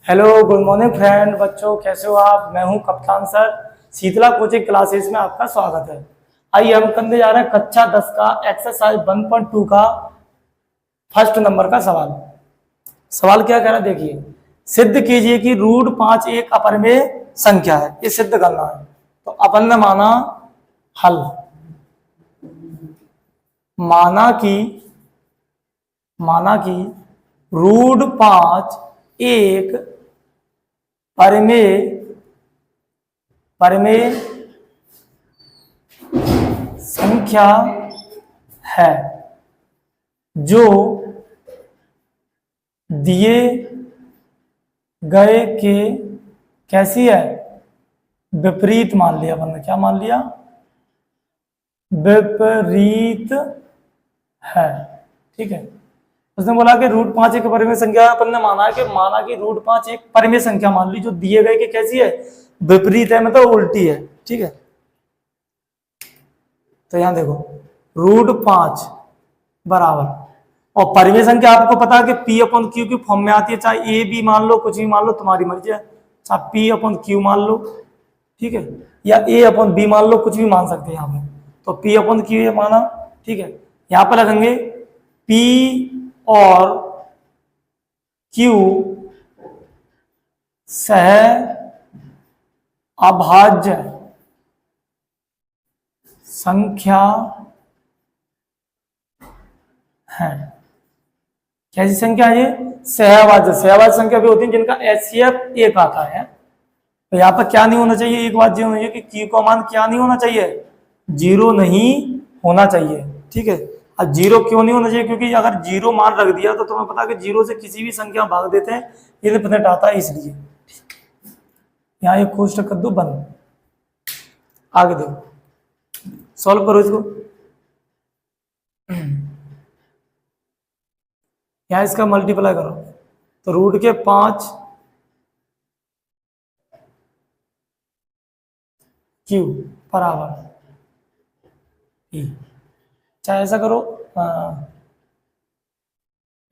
Hello good morning friend बच्चों, कैसे हो आप। मैं हूं कप्तान सर। शीतला कोचिंग क्लासेस में आपका स्वागत है। आइए हम करने जा रहे हैं कक्षा 10 का एक्सरसाइज 1.2 का फर्स्ट नंबर का सवाल। सवाल क्या कह रहा है देखिए। सिद्ध कीजिए कि रूट 5 एक अपरिमेय संख्या है। ये सिद्ध करना है। तो अपन ने हल माना कि रूट 5 एक परिमेय संख्या है जो दिए गए के कैसी है, विपरीत मान लिया। अपन ने क्या मान लिया, विपरीत है। ठीक है। उसने बोला कि रूट 5 एक परिमेय संख्या है। अपन ने माना कि रूट 5 एक परिमेय संख्या मान ली जो दिए गए कि कैसी है, विपरीत है, मतलब उल्टी है। ठीक है। तो यहां देखो रूट 5 बराबर, और परिमेय संख्या आपको पता है कि पी अपॉन क्यू की फॉर्म में आती है। चाहे ए बी मान लो, कुछ भी मान लो, तुम्हारी मर्जी है। चाहे पी अपॉन क्यू मान लो, ठीक है, या ए अपॉन बी मान लो, कुछ भी मान सकते हैं यहाँ पे। तो पी अपॉन क्यू ये माना, ठीक है। यहां पर रखेंगे पी और क्यू सह अभाज्य संख्या है। कैसी संख्या है ये, सहअभाज्य संख्या भी होती है जिनका एचसीएफ एक आता है। तो यहाँ पर क्या नहीं होना चाहिए, एक बात ये होनी चाहिए कि क्यू का मान क्या नहीं होना चाहिए, जीरो नहीं होना चाहिए। ठीक है। अब जीरो क्यों नहीं होना चाहिए, क्योंकि अगर जीरो मान रख दिया तो तुम्हें पता है कि जीरो से किसी भी संख्या भाग देते हैं, इनफिनिट आता है, इसलिए यहाँ एक कोष्टक कर दो बंद। आगे देखो, सॉल्व करो इसको। यहाँ इसका मल्टीप्लाई करो तो रूट के 5 क्यू बराबर ई। चाहे ऐसा करो,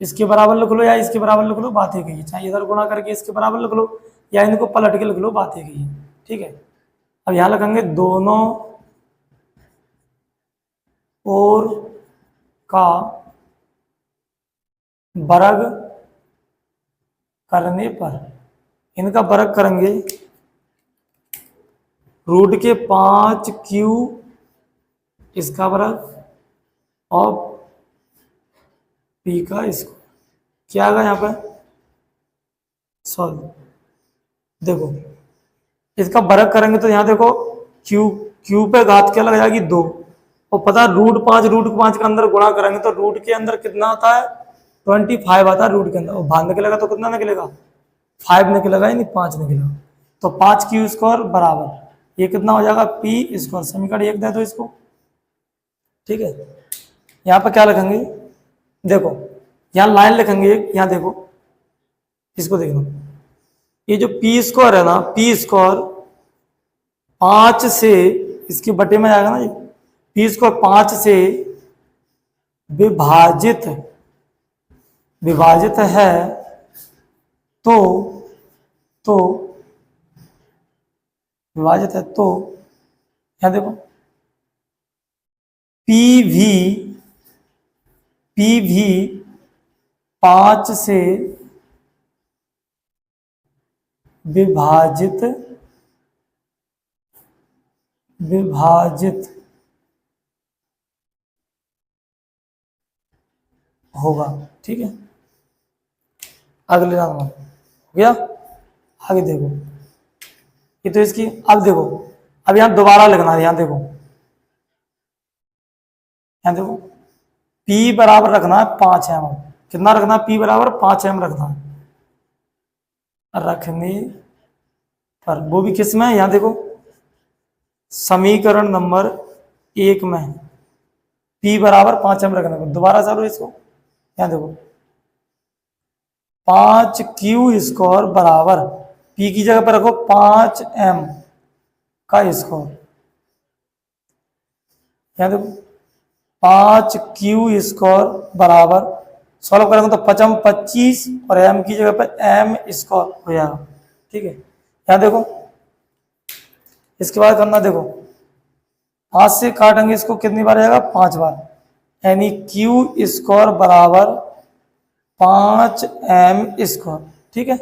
इसके बराबर लिख लो या इसके बराबर लिख लो, बात ही गई है। चाहे इधर गुणा करके इसके बराबर लिख लो या इनको पलट के लिख लो, बात ही गई है। ठीक है। अब यहां लिखेंगे दोनों ओर का वर्ग करने पर, इनका वर्ग करेंगे, रूट के 5 क्यू इसका वर्ग और पी का इसको, क्या आएगा यहाँ पर सॉल्व। देखो इसका वर्ग करेंगे तो यहाँ देखो क्यू पे घात क्या लग जाएगी 2, और पता रूट 5 के अंदर गुणा करेंगे तो रूट के अंदर कितना आता है 25 आता है रूट के अंदर, और बाहर निकलेगा तो कितना निकलेगा 5 निकलेगा, यानी 5 निकलेगा। तो 5 क्यू स्क्वायर बराबर ये कितना हो जाएगा पी स्क्वायर। समीकरण 1 दे दो इसको। ठीक है। यहाँ पर क्या लिखेंगे, देखो यहाँ लाइन लिखेंगे, यहाँ देखो इसको देखना, ये जो पी स्क्वायर है ना, पी स्क्वायर 5 से इसके बटे में आएगा ना, ये पी स्क्वायर 5 से विभाजित है तो विभाजित है तो यहाँ देखो पी भी 5 से विभाजित होगा। ठीक है। अगले नंबर हो गया। आगे देखो, ये तो इसकी, अब देखो, अब यहां दोबारा लिखना है। यहां देखो P बराबर रखना है 5m। कितना रखना है, P बराबर 5m रखना है। रखने पर वो भी किस में, यहां देखो समीकरण नंबर 1 में P बराबर 5m रखना है। दोबारा चलो इसको, यहां देखो 5 क्यू स्क्वायर बराबर P की जगह पर रखो 5m का स्क्वायर। यहां देखो 5 क्यू स्क्वायर बराबर सॉल्व करेंगे तो 5 25 और m की जगह पे m स्क्वायर हो जाएगा। ठीक है, यहाँ देखो इसके बाद करना, देखो 5 से काटेंगे इसको कितनी बार जाएगा, 5 बार, यानी क्यू स्क्वायर बराबर 5m स्क्वायर। ठीक है,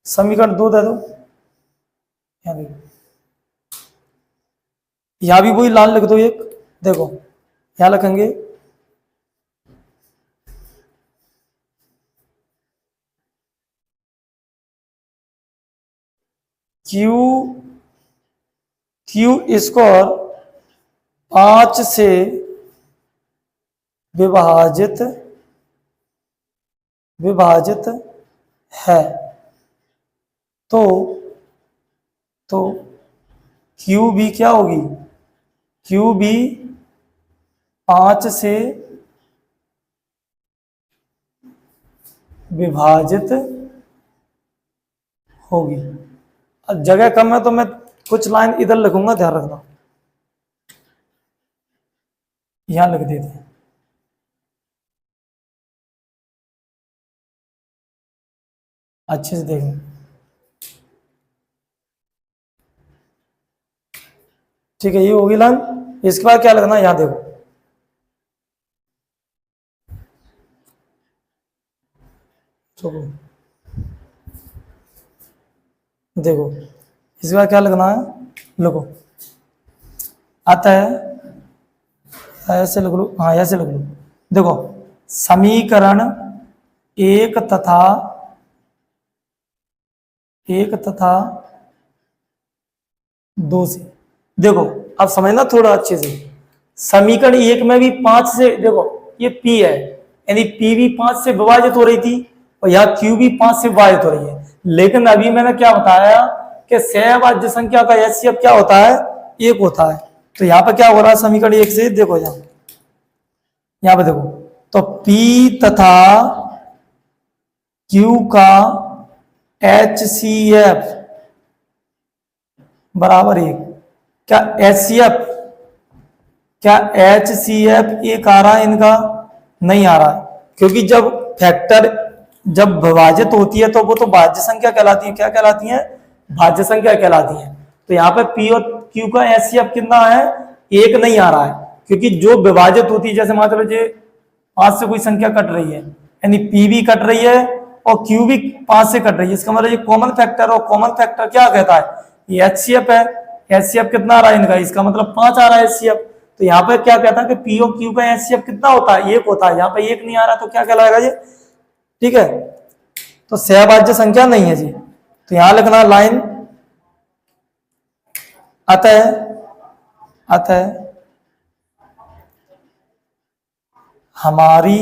समीकरण 2 दे दो। यहाँ देखो, यहाँ भी वही लाल लिख दो एक, देखो यहाँ लिखेंगे क्यू स्क्वायर 5 से विभाजित है, तो क्यू भी क्या होगी, क्यू भी 5 से विभाजित होगी। अब जगह कम है तो मैं कुछ लाइन इधर लिखूंगा, ध्यान रखना, यहां लिख देते हैं। अच्छे से देखना, ठीक है, ये होगी लाइन। इसके बाद क्या लिखना, यहां देखो तो देखो इसके बाद क्या लिखना है, लिखो, आता है ऐसे लिख लो, हाँ ऐसे लिख लो। देखो समीकरण एक तथा 2 से, देखो अब समझना थोड़ा अच्छे से, समीकरण एक में भी 5 से, देखो ये P है, यानी P भी 5 से विभाजित हो रही थी और यहाँ Q भी 5 से विभाजित हो रही है। लेकिन अभी मैंने क्या बताया कि सहभाज्य संख्या का HCF क्या होता है, 1 होता है। तो यहाँ पर क्या हो रहा है, समीकरण 1 से, देखो यहाँ पे देखो, तो P तथा Q का HCF बराबर 1। क्या HCF 1 आ रहा है इनका, नहीं आ रहा है, क्योंकि जब फैक्टर जब विभाजित होती है तो वो तो भाज्य संख्या कहलाती है, क्या कहलाती है, भाज्य संख्या कहलाती है। तो यहाँ पे P और Q का HCF कितना है, 1 नहीं आ रहा है, क्योंकि जो विभाजित होती है, जैसे मान लीजिए 5 से कोई संख्या कट रही है, यानी P भी कट रही है और Q भी 5 से कट रही है, इसका मतलब ये कॉमन फैक्टर, और कॉमन फैक्टर क्या कहता है, ये HCF है। HCF कितना आ रहा है इनका, इसका मतलब 5 आ रहा है HCF। तो यहाँ पे क्या कहता है कि P और Q का HCF कितना होता है, 1 होता है, यहाँ पे 1 नहीं आ रहा, तो क्या कहलाएगा ये, ठीक है, तो सहभाज्य संख्या नहीं है जी। तो यहां लिखना लाइन, अतः हमारी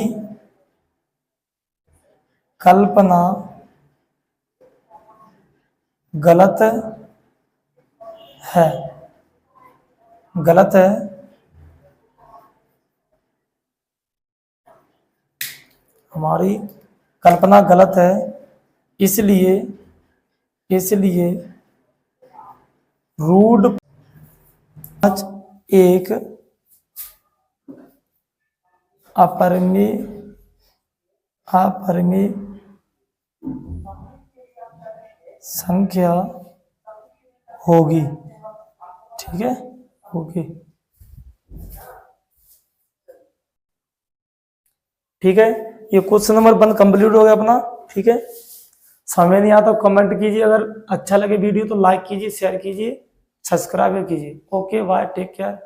कल्पना गलत है, हमारी कल्पना गलत है, इसलिए रूट 5 एक अपरिमेय संख्या होगी। ठीक है, होगी, ठीक है। ये क्वेश्चन नंबर 1 कंप्लीट हो गया अपना। ठीक है, समझ नहीं आता तो कमेंट कीजिए, अगर अच्छा लगे वीडियो तो लाइक कीजिए, शेयर कीजिए, सब्सक्राइब कीजिए। Okay bye, take care.